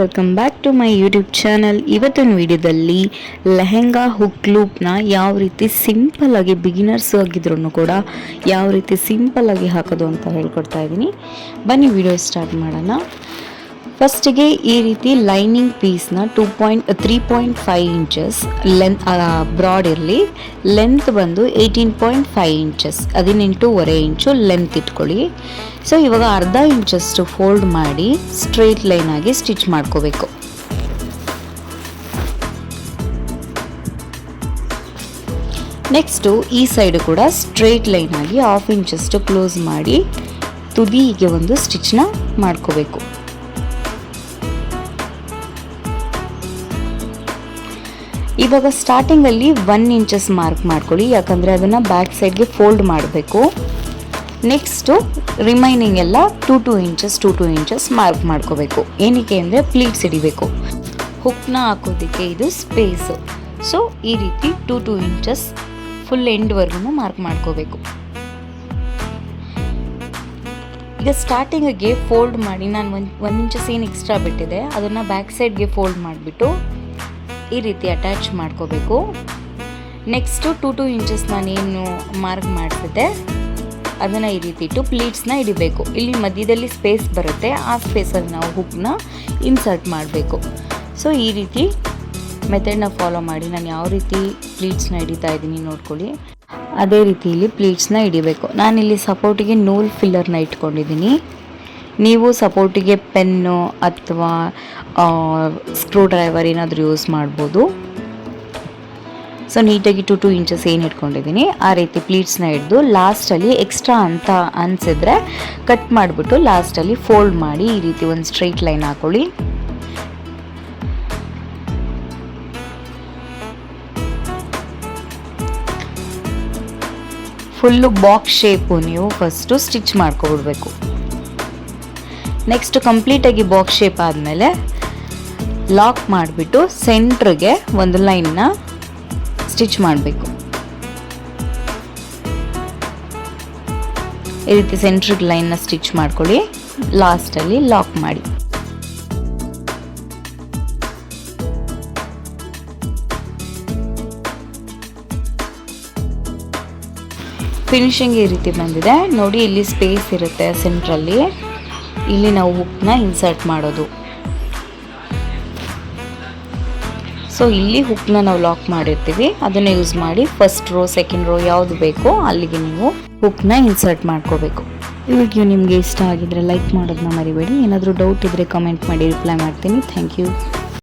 Welcome back to my YouTube channel. ಇವತ್ತಿನ ವಿಡಿಯೋದಲ್ಲಿ lehenga hook ಲೂಪ್ನ ಯಾವ ರೀತಿ ಸಿಂಪಲ್ ಆಗಿ ಬಿಗಿನರ್ಸ್ ಆಗಿದ್ರು ಕೂಡ ಯಾವ ರೀತಿ ಸಿಂಪಲ್ ಆಗಿ ಹಾಕೋದು ಅಂತ ಹೇಳ್ಕೊಡ್ತಾ ಇದ್ದೀನಿ. ಬನ್ನಿ ವಿಡಿಯೋ ಸ್ಟಾರ್ಟ್ ಮಾಡೋಣ. ಫಸ್ಟಿಗೆ ಈ ರೀತಿ ಲೈನಿಂಗ್ ಪೀಸ್ನ 3.5 ಇಂಚಸ್ ಬ್ರಾಡ್ ಇರಲಿ, ಲೆಂತ್ ಬಂದು 18.5 ಇಂಚಸ್, 18.5 ಇಂಚು ಲೆಂತ್ ಇಟ್ಕೊಳ್ಳಿ. ಸೊ ಇವಾಗ ಅರ್ಧ ಇಂಚಷ್ಟು ಫೋಲ್ಡ್ ಮಾಡಿ ಸ್ಟ್ರೈಟ್ ಲೈನ್ ಆಗಿ ಸ್ಟಿಚ್ ಮಾಡ್ಕೋಬೇಕು. ನೆಕ್ಸ್ಟು ಈ ಸೈಡ್ ಕೂಡ ಸ್ಟ್ರೈಟ್ ಲೈನ್ ಆಗಿ 1/2 ಇಂಚಷ್ಟು ಕ್ಲೋಸ್ ಮಾಡಿ ತುದಿಗೆ ಒಂದು ಸ್ಟಿಚ್ನ ಮಾಡ್ಕೋಬೇಕು. ಇವಾಗ ಸ್ಟಾರ್ಟಿಂಗಲ್ಲಿ 1 ಇಂಚಸ್ ಮಾರ್ಕ್ ಮಾಡ್ಕೊಳ್ಳಿ, ಯಾಕಂದರೆ ಅದನ್ನು ಬ್ಯಾಕ್ ಸೈಡ್ಗೆ ಫೋಲ್ಡ್ ಮಾಡಬೇಕು. ನೆಕ್ಸ್ಟು ರಿಮೈನಿಂಗ್ ಎಲ್ಲ 2 ಇಂಚಸ್ ಮಾರ್ಕ್ ಮಾಡ್ಕೋಬೇಕು. ಏನಕ್ಕೆ ಅಂದರೆ ಪ್ಲೀಟ್ಸ್ ಹಿಡಿಬೇಕು, ಹುಕ್ನ ಹಾಕೋದಕ್ಕೆ ಇದು ಸ್ಪೇಸು. ಸೊ ಈ ರೀತಿ 2 ಇಂಚಸ್ ಫುಲ್ ಎಂಡ್ವರೆಗೂ ಮಾರ್ಕ್ ಮಾಡ್ಕೋಬೇಕು. ಈಗ ಸ್ಟಾರ್ಟಿಂಗಿಗೆ ಫೋಲ್ಡ್ ಮಾಡಿ ನಾನು 1 ಇಂಚಸ್ ಏನು ಎಕ್ಸ್ಟ್ರಾ ಬಿಟ್ಟಿದೆ ಅದನ್ನು ಬ್ಯಾಕ್ ಸೈಡ್ಗೆ ಫೋಲ್ಡ್ ಮಾಡಿಬಿಟ್ಟು ಈ ರೀತಿ ಅಟ್ಯಾಚ್ ಮಾಡ್ಕೋಬೇಕು. ನೆಕ್ಸ್ಟು 2 ಇಂಚಸ್ ನಾನೇನು ಮಾರ್ಕ್ ಮಾಡ್ತಿದ್ದೆ ಅದನ್ನು ಈ ರೀತಿ ಇಟ್ಟು ಪ್ಲೀಟ್ಸ್ನ ಹಿಡಿಬೇಕು. ಇಲ್ಲಿ ಮಧ್ಯದಲ್ಲಿ ಸ್ಪೇಸ್ ಬರುತ್ತೆ, ಆ ಸ್ಪೇಸಲ್ಲಿ ನಾವು ಹುಕ್ನ ಇನ್ಸರ್ಟ್ ಮಾಡಬೇಕು. ಸೊ ಈ ರೀತಿ ಮೆಥಡ್ನ ಫಾಲೋ ಮಾಡಿ ನಾನು ಯಾವ ರೀತಿ ಪ್ಲೀಟ್ಸ್ನ ಹಿಡಿತಾ ಇದ್ದೀನಿ ನೋಡ್ಕೊಳ್ಳಿ. ಅದೇ ರೀತಿ ಇಲ್ಲಿ ಪ್ಲೀಟ್ಸ್ನ ಹಿಡಿಬೇಕು. ನಾನಿಲ್ಲಿ ಸಪೋರ್ಟಿಗೆ ನೂಲ್ ಫಿಲ್ಲರ್ನ ಇಟ್ಕೊಂಡಿದ್ದೀನಿ. ನೀವು ಸಪೋರ್ಟಿಗೆ ಪೆನ್ನು ಅಥವಾ ಸ್ಕ್ರೂ ಡ್ರೈವರ್ ಏನಾದರೂ ಯೂಸ್ ಮಾಡ್ಬೋದು. ಸೊ ನೀಟಾಗಿ 2 ಇಂಚಸ್ ಏನು ಇಟ್ಕೊಂಡಿದ್ದೀನಿ ಆ ರೀತಿ ಪ್ಲೀಟ್ಸ್ನ ಹಿಡಿದು ಲಾಸ್ಟಲ್ಲಿ ಎಕ್ಸ್ಟ್ರಾ ಅಂತ ಅನಿಸಿದ್ರೆ ಕಟ್ ಮಾಡಿಬಿಟ್ಟು ಲಾಸ್ಟಲ್ಲಿ ಫೋಲ್ಡ್ ಮಾಡಿ ಈ ರೀತಿ ಒಂದು ಸ್ಟ್ರೈಟ್ ಲೈನ್ ಹಾಕೊಳ್ಳಿ. ಫುಲ್ಲು ಬಾಕ್ಸ್ ಶೇಪು ನೀವು ಫಸ್ಟು ಸ್ಟಿಚ್ ಮಾಡ್ಕೊಬಿಡ್ಬೇಕು. ನೆಕ್ಸ್ಟ್ ಕಂಪ್ಲೀಟಾಗಿ ಬಾಕ್ಸ್ ಶೇಪ್ ಆದಮೇಲೆ ಲಾಕ್ ಮಾಡಿಬಿಟ್ಟು ಸೆಂಟ್ರಿಗೆ ಒಂದು ಲೈನ್ನ ಸ್ಟಿಚ್ ಮಾಡಬೇಕು. ಈ ರೀತಿ ಸೆಂಟ್ರಿಗೆ ಲೈನ್ನ ಸ್ಟಿಚ್ ಮಾಡ್ಕೊಳ್ಳಿ, ಲಾಸ್ಟಲ್ಲಿ ಲಾಕ್ ಮಾಡಿ. ಫಿನಿಶಿಂಗ್ ಈ ರೀತಿ ಬಂದಿದೆ ನೋಡಿ. ಇಲ್ಲಿ ಸ್ಪೇಸ್ ಇರುತ್ತೆ ಸೆಂಟ್ರಲ್ಲಿ, ಇಲ್ಲಿ ನಾವು ಹುಕ್ನ ಇನ್ಸರ್ಟ್ ಮಾಡೋದು. ಸೊ ಇಲ್ಲಿ ಹುಕ್ನ ನಾವು ಲಾಕ್ ಮಾಡಿರ್ತೀವಿ, ಅದನ್ನು ಯೂಸ್ ಮಾಡಿ ಫಸ್ಟ್ ರೋ ಸೆಕೆಂಡ್ ರೋ ಯಾವುದು ಬೇಕೋ ಅಲ್ಲಿಗೆ ನೀವು ಹುಕ್ನ ಇನ್ಸರ್ಟ್ ಮಾಡ್ಕೋಬೇಕು. ಈ ವಿಡಿಯೋ ನಿಮಗೆ ಇಷ್ಟ ಆಗಿದ್ರೆ ಲೈಕ್ ಮಾಡೋದನ್ನ ಮರಿಬೇಡಿ. ಏನಾದರೂ ಡೌಟ್ ಇದ್ದರೆ ಕಮೆಂಟ್ ಮಾಡಿ ರಿಪ್ಲೈ ಮಾಡ್ತೀನಿ. Thank you.